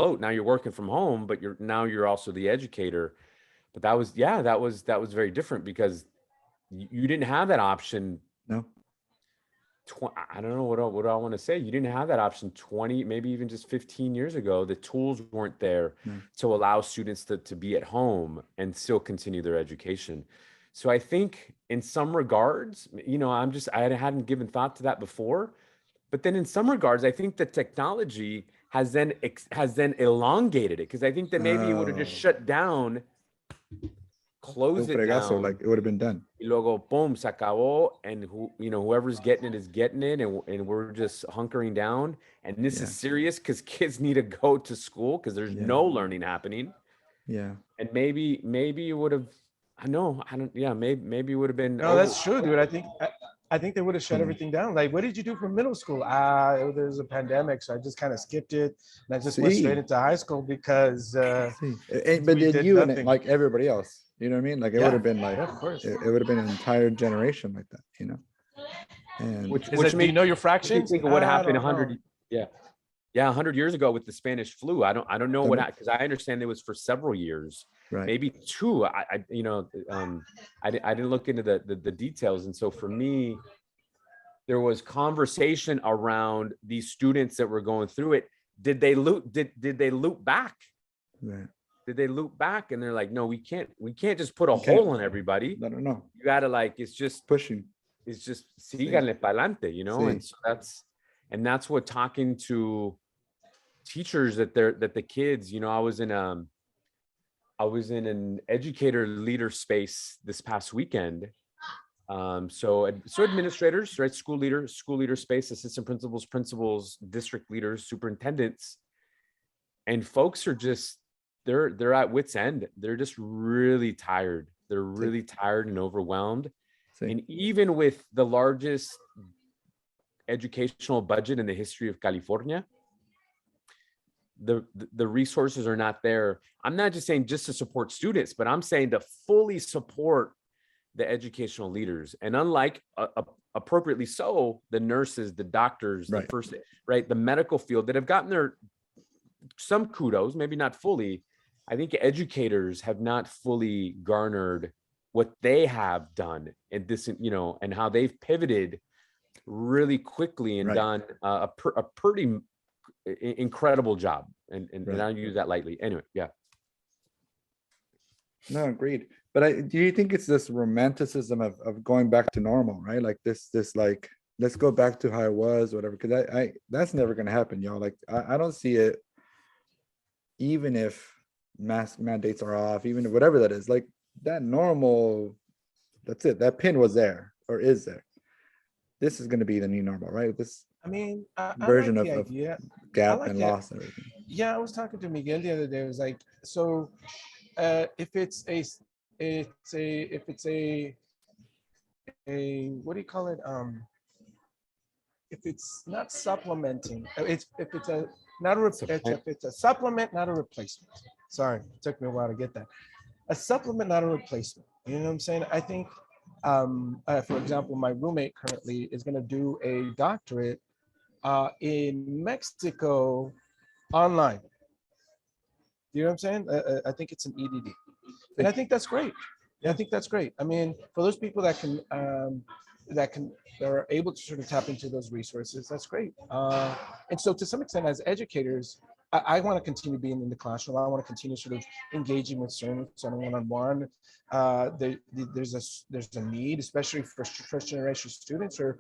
float. Now you're working from home, but you're also the educator. But that was very different because you didn't have that option. No. I don't know what I want to say. You didn't have that option 20, maybe even just 15 years ago. The tools weren't there No. to allow students to be at home and still continue their education. So I think in some regards, I hadn't given thought to that before, but then in some regards, I think the technology has then elongated it, because I think that maybe it would have just Oh, shut down, un close it fregazo, down, like it would have been done. y luego, boom, se acabó, and whoever's getting it is getting it, and we're just hunkering down. And this is Yeah. serious because kids need to go to school because there's Yeah. no learning happening. Yeah. And maybe it would have, I don't, yeah, maybe it would have been No, over. that's true, dude. I think they would have shut Hmm. everything down. Like, what did you do for middle school? There's a pandemic, so I just kind of skipped it, and I just went straight See, into high school because see, but we then did you and nothing. like everybody else, you know what I mean? Like it would Yeah, have been like yeah, of course. it would have been an entire generation like that, you know. And Which Is it? Do you makes know your me fractions? think of what I happened don't know. 100, yeah, yeah, 100 years ago with the Spanish flu. I don't know Don't what, know. because I understand it was for several years, right. maybe two. I didn't look into the details, and so for me, there was conversation around these students that were going through it. Did they loop back? Right. Did they loop back? And they're like, no, we can't just put a You can't. hole in everybody. I don't know. You gotta, like, it's just Pushing. síganle pa'lante, and See. so that's what talking to teachers that the kids, I was in an educator leader space this past weekend. So administrators, right? School leader space, assistant principals, district leaders, superintendents, and folks are just, they're at wit's end. They're just really tired. They're really tired and overwhelmed. See. And even with the largest educational budget in the history of California, the resources are not there. I'm not just saying just to support students, but I'm saying to fully support the educational leaders. And unlike appropriately so, the nurses, the doctors, the Right. first, right, the medical field that have gotten some kudos, maybe not fully. I think educators have not fully garnered what they have done in this, and how they've pivoted really quickly and Right. done a pretty incredible job. And Right. I use that lightly. Anyway, yeah. No, agreed. But do you think it's this romanticism of going back to normal, right? Like this like, let's go back to how it was, whatever. Because I that's never gonna happen, y'all. Like I don't see it, even if mask mandates are off, even if whatever that is, like that normal, that's it. That pin was there or is there. This is gonna be the new normal, right? This I mean, I version like the of idea. gap like and it. loss and everything. Yeah, I was talking to Miguel the other day. I was like, so if it's a what do you call it? If it's not supplementing, if it's a not a if it's a supplement, not a replacement. Sorry, it took me a while to get that. A supplement, not a replacement. You know what I'm saying? I think, for example, my roommate currently is going to do a doctorate in Mexico online. You know what I'm saying? I think it's an EDD, and I think that's great. Yeah, I think that's great. I mean, for those people that are able to sort of tap into those resources, that's great. And so, to some extent, as educators, I want to continue being in the classroom. I want to continue sort of engaging with students on a one-on-one. There's a need, especially for first generation students or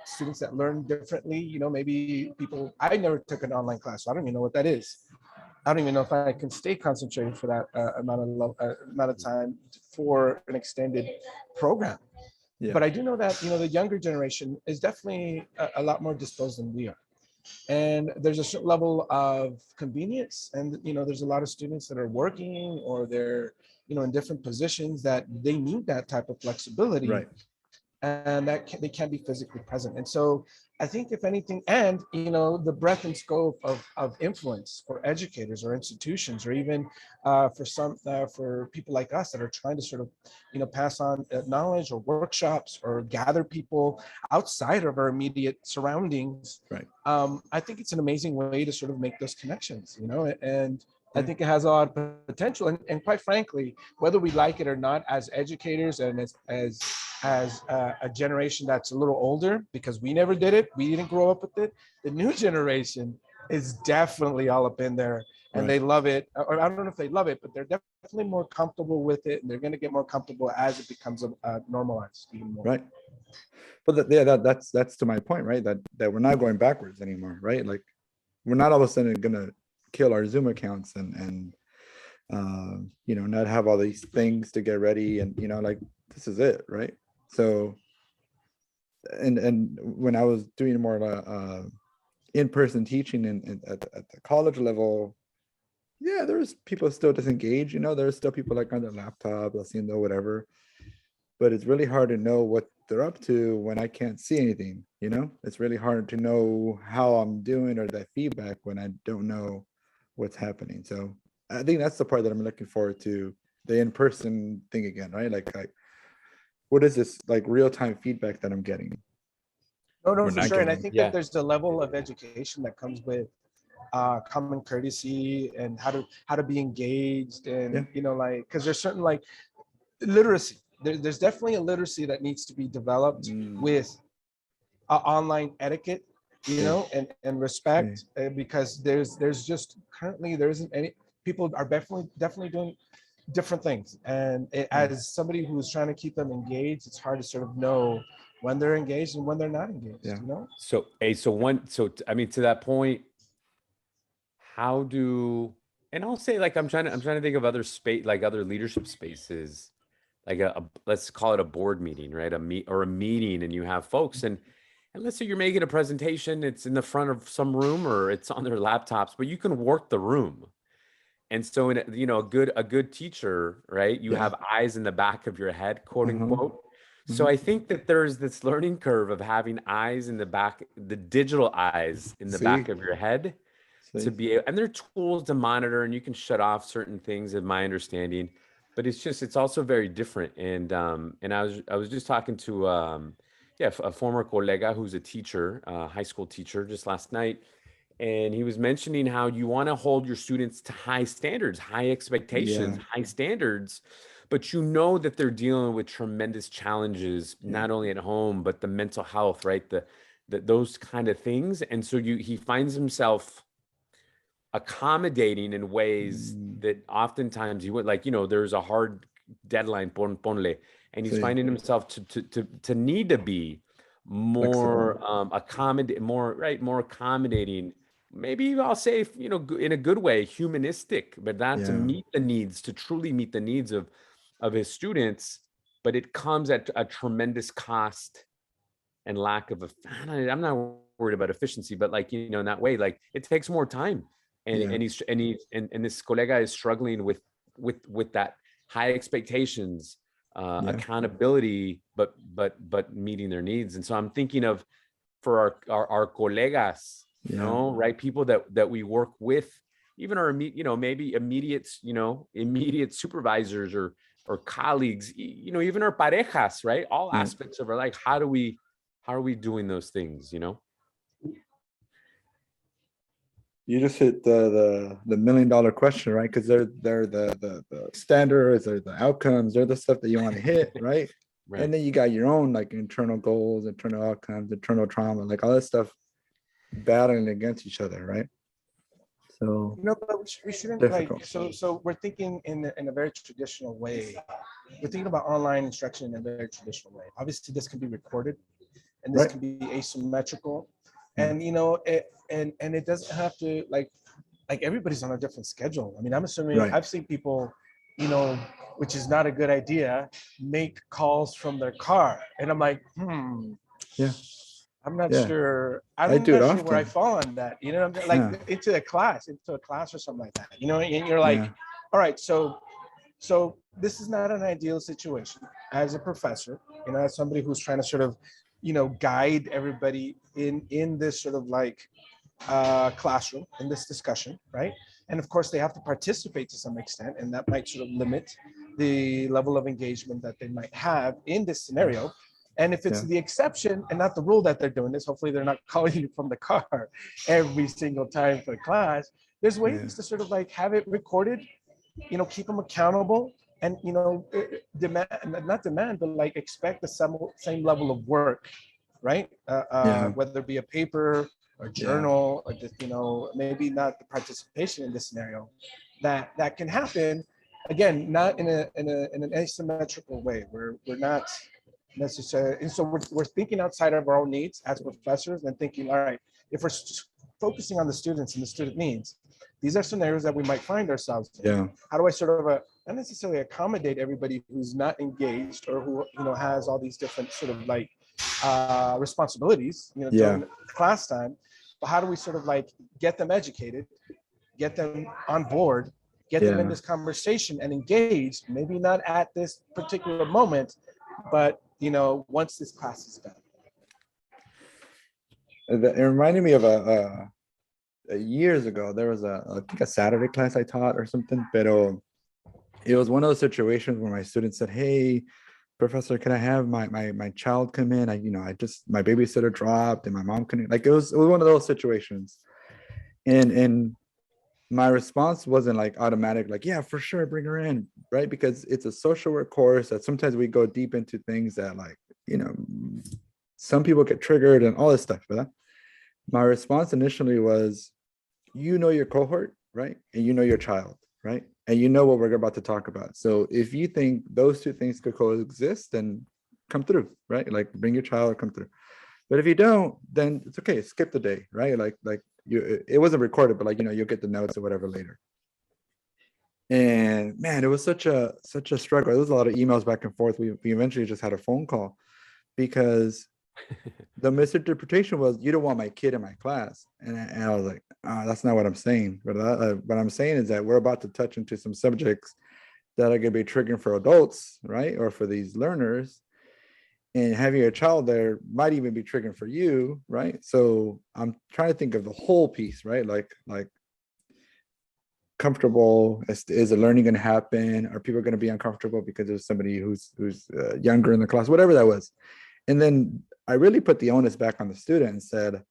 students that learn differently. You know, maybe people. I never took an online class, so I don't even know what that is. I don't even know if I can stay concentrated for that amount of time for an extended program. Yeah. But I do know that the younger generation is definitely a lot more disposed than we are, and there's a certain level of convenience, and there's a lot of students that are working or they're in different positions that they need that type of flexibility, Right. and that they can't be physically present. And so I think if anything, and the breadth and scope of influence for educators or institutions, or even for people like us that are trying to sort of, pass on knowledge or workshops or gather people outside of our immediate surroundings. Right. I think it's an amazing way to sort of make those connections, and I Yeah. think it has a lot of potential. And quite frankly, whether we like it or not, as educators and as a generation that's a little older, because we never did it, we didn't grow up with it. The new generation is definitely all up in there, and Right. they love it. Or I don't know if they love it, but they're definitely more comfortable with it, and they're going to get more comfortable as it becomes normalized even more. Right. But that's to my point, right? That we're not going backwards anymore, right? Like we're not all of a sudden gonna kill our Zoom accounts and not have all these things to get ready, and like this is it, right? So and when I was doing more in-person teaching at the college level, yeah, there's people still disengaged, there's still people like on their laptop, they'll whatever, but it's really hard to know what they're up to when I can't see anything. It's really hard to know how I'm doing or that feedback when I don't know what's happening. So I think that's the part that I'm looking forward to, the in-person thing again, right? Like what is this like real-time feedback that I'm getting? No, We're for not sure. And I getting. think Yeah. that there's the level of education that comes with common courtesy and how to be engaged, and because there's certain like literacy. There's definitely a literacy that needs to be developed with online etiquette, and respect, because there's just currently there isn't any. People are definitely doing different things, and as somebody who's trying to keep them engaged, it's hard to sort of know when they're engaged and when they're not engaged. Yeah. So I mean, to that point, how do, and I'll say, like, I'm trying to think of other space, like other leadership spaces, like let's call it a board meeting, right? A meeting, and you have folks, and let's say you're making a presentation, it's in the front of some room or it's on their laptops, but you can work the room. And so in a good teacher, right? You have eyes in the back of your head, quote unquote. So I think that there's this learning curve of having eyes in the back, the digital eyes in the back of your head, to be able, and there are tools to monitor, and you can shut off certain things, in my understanding, but it's also very different. And I was just talking to a former colega who's a teacher, high school teacher, just last night, and he was mentioning how you want to hold your students to high standards, high expectations, high standards, but that they're dealing with tremendous challenges, not only at home, but the mental health, right? Those kind of things. And so he finds himself accommodating in ways that oftentimes you would, like, there's a hard deadline, ponle, and he's finding himself to need to be more more accommodating, maybe I'll say, in a good way, humanistic, but not to meet the needs, to truly meet the needs of his students. But it comes at a tremendous cost and lack of I'm not worried about efficiency, but, like, in that way, like, it takes more time. And this colega is struggling with that high expectations, accountability, but meeting their needs. And so I'm thinking of, for our colegas, right, people that we work with, even our maybe immediate supervisors or colleagues, even our parejas, right? All aspects of our life. How are we doing those things? You just hit the $1 million question, right? Because they're the standards, they're the outcomes, they're the stuff that you want to hit, right? Right. And then you got your own, like, internal goals, internal outcomes, internal trauma, like all that stuff battling against each other, right? So But we shouldn't difficult. So we're thinking in a very traditional way. We're thinking about online instruction in a very traditional way. Obviously, this can be recorded, and this can be asymmetrical, and and it doesn't have to, like everybody's on a different schedule. I mean, I'm assuming I've seen people, which is not a good idea, make calls from their car, and I'm like, I'm not sure. I'm do it not sure where I often. fall on that. Like into a class or something like that. And you're like, all right, so this is not an ideal situation as a professor, as somebody who's trying to sort of guide everybody in this sort of like classroom, in this discussion, right? And of course, they have to participate to some extent, and that might sort of limit the level of engagement that they might have in this scenario. And if it's Yeah. the exception and not the rule that they're doing this, hopefully they're not calling you from the car every single time for class. There's Yeah. ways to sort of like have it recorded, keep them accountable, and demand, not demand, but like expect the same level of work, right? Yeah. Whether it be a paper or journal, or just maybe not the participation in this scenario, that can happen. Again, not in an asymmetrical way. We're not necessarily, and so we're thinking outside of our own needs as professors and thinking, all right, if we're focusing on the students and the student needs, these are scenarios that we might find ourselves in. Yeah. How do I sort of not necessarily accommodate everybody who's not engaged or who has all these different sort of like responsibilities during class time, but how do we sort of like get them educated, get them on board, get them in this conversation and engaged, maybe not at this particular moment, but once this class is done. It reminded me of years ago. There was I think a Saturday class I taught or something, but it was one of those situations where my students said, "Hey, professor, can I have my child come in? I just, my babysitter dropped and my mom couldn't." Like it was one of those situations, and my response wasn't like automatic, like, "Yeah, for sure, bring her in," right? Because it's a social work course that sometimes we go deep into things that, like, some people get triggered and all this stuff. But my response initially was, your cohort, right? And your child, right? And what we're about to talk about. So if you think those two things could coexist, then come through, right? Like bring your child, come through. But if you don't, then it's okay. Skip the day, right? Like it wasn't recorded, but you'll get the notes or whatever later. And man, it was such a struggle. There was a lot of emails back and forth. We eventually just had a phone call because the misinterpretation was, "You don't want my kid in my class," and I was like, "That's not what I'm saying." But what I'm saying is that we're about to touch into some subjects that are going to be triggering for adults, right, or for these learners, and having a child there might even be triggering for you, right? So I'm trying to think of the whole piece, right? Like comfortable. Is the learning going to happen? Are people going to be uncomfortable because there's somebody who's younger in the class, whatever that was? And then I really put the onus back on the student and said,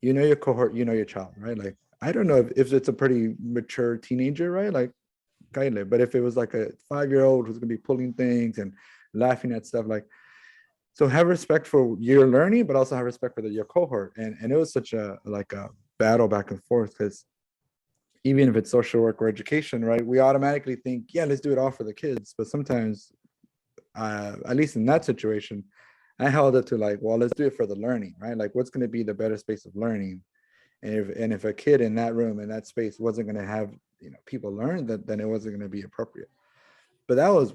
your cohort, your child, right? Like, I don't know if it's a pretty mature teenager, right? Like, kind of, but if it was like a 5-year-old who's going to be pulling things and laughing at stuff, like, so have respect for your learning, but also have respect for your cohort. And it was such a battle back and forth, because even if it's social work or education, right, we automatically think, yeah, let's do it all for the kids. But sometimes, at least in that situation, I held it to like, well, let's do it for the learning, right? Like, what's going to be the better space of learning? And if a kid in that room, in that space, wasn't going to have people learn, then it wasn't going to be appropriate. But that was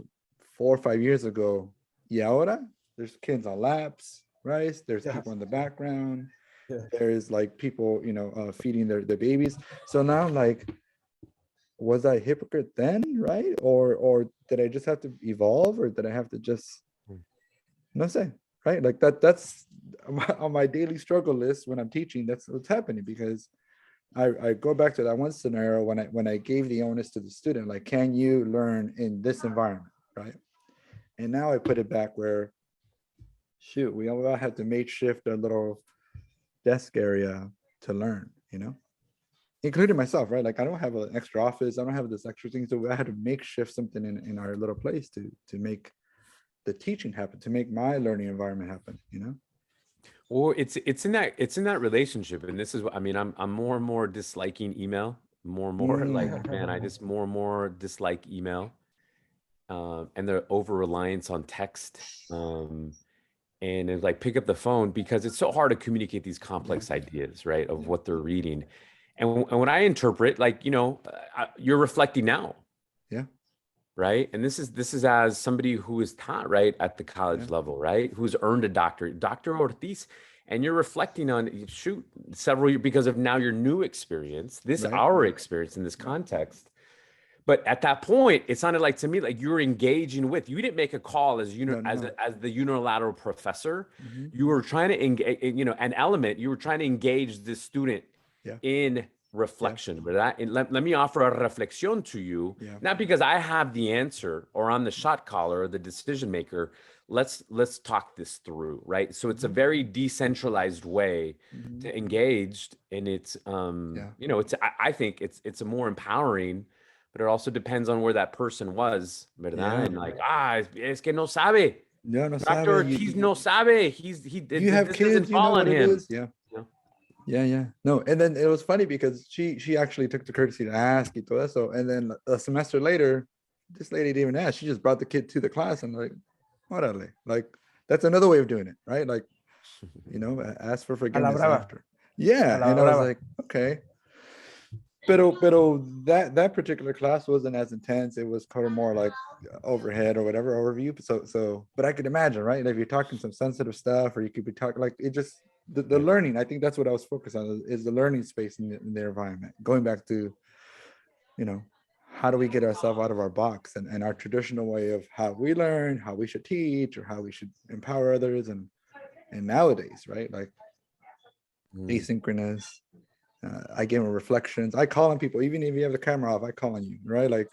4 or 5 years ago. Y ahora, there's kids on laps, right? There's people in the background. There's like people, feeding their babies. So now, like, was I a hypocrite then, right? Or did I just have to evolve, or did I have to just say, right? Like that's on my daily struggle list when I'm teaching. That's what's happening, because I go back to that one scenario when I gave the onus to the student, like, can you learn in this environment, right? And now I put it back where, shoot, we all have to makeshift a little desk area to learn, including myself, right? Like, I don't have an extra office. I don't have this extra thing. So I had to makeshift something in our little place to make the teaching happen, to make my learning environment happen, Well, it's in that relationship, and this is what I mean. I'm more and more disliking email, more and more like, man, I just more and more dislike email, and the over reliance on text, and it's like, pick up the phone, because it's so hard to communicate these complex ideas, right, of what they're reading, and when I interpret, like, you're reflecting now. Yeah. Right. And this is as somebody who is taught, right, at the college level, right, who's earned a doctorate, Dr. Ortiz, and you're reflecting on, shoot, several years, because of now your new experience, our experience in this context. But at that point, it sounded like to me like you were engaging with. You didn't make a call as No. as the unilateral professor. Mhm. You were trying to engage, an element. You were trying to engage the student Yeah. in reflection. But let me offer a reflexión to you, Yeah. not because I have the answer or I'm the shot caller or the decision maker. Let's talk this through, right? So it's a very decentralized way Mhm. to engage, and it's Yeah. I think it's a more empowering, but it also depends on where that person was, ¿verdad? Yeah. And like, es que no sabe. No, no Dr. sabe. Ortiz no sabe. You have This kids, doesn't you know fall on what it him. is. Yeah. You know? Yeah. No, and then it was funny because she actually took the courtesy to ask y todo eso. And then a semester later, this lady didn't even ask. She just brought the kid to the class and like, orale. Like that's another way of doing it, right? Like, ask for A la forgiveness brava. after. Yeah. A la And I was brava. like, okay. Pero that particular class wasn't as intense. It was kind of more like overhead or whatever overview. So but I could imagine, right? If you're talking some sensitive stuff, or you could be talking like it just the learning. I think that's what I was focused on is the learning space in the environment. Going back to, how do we get ourselves out of our box and our traditional way of how we learn, how we should teach, or how we should empower others, and nowadays, right? Like asynchronous. I give them reflections. I call on people, even if you have the camera off. I call on you, right? Like,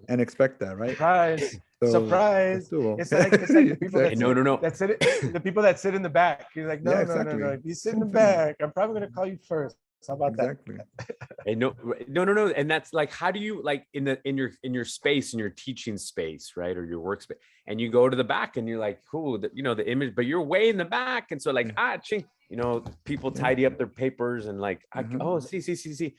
and expect that, right? Surprise. So Surprise. that's doable. It's like the people that Exactly. No. that sit the people that sit in the back. You're like, no, Yeah, no, exactly. no. You sit in the Same thing. back. I'm probably gonna call you first. How about Exactly. And no. And that's like, how do you like in your space, in your teaching space, right? Or your workspace, and you go to the back and you're like, cool, the image, but you're way in the back. And so like, ching, people tidy up their papers and like, Mhm. oh, see.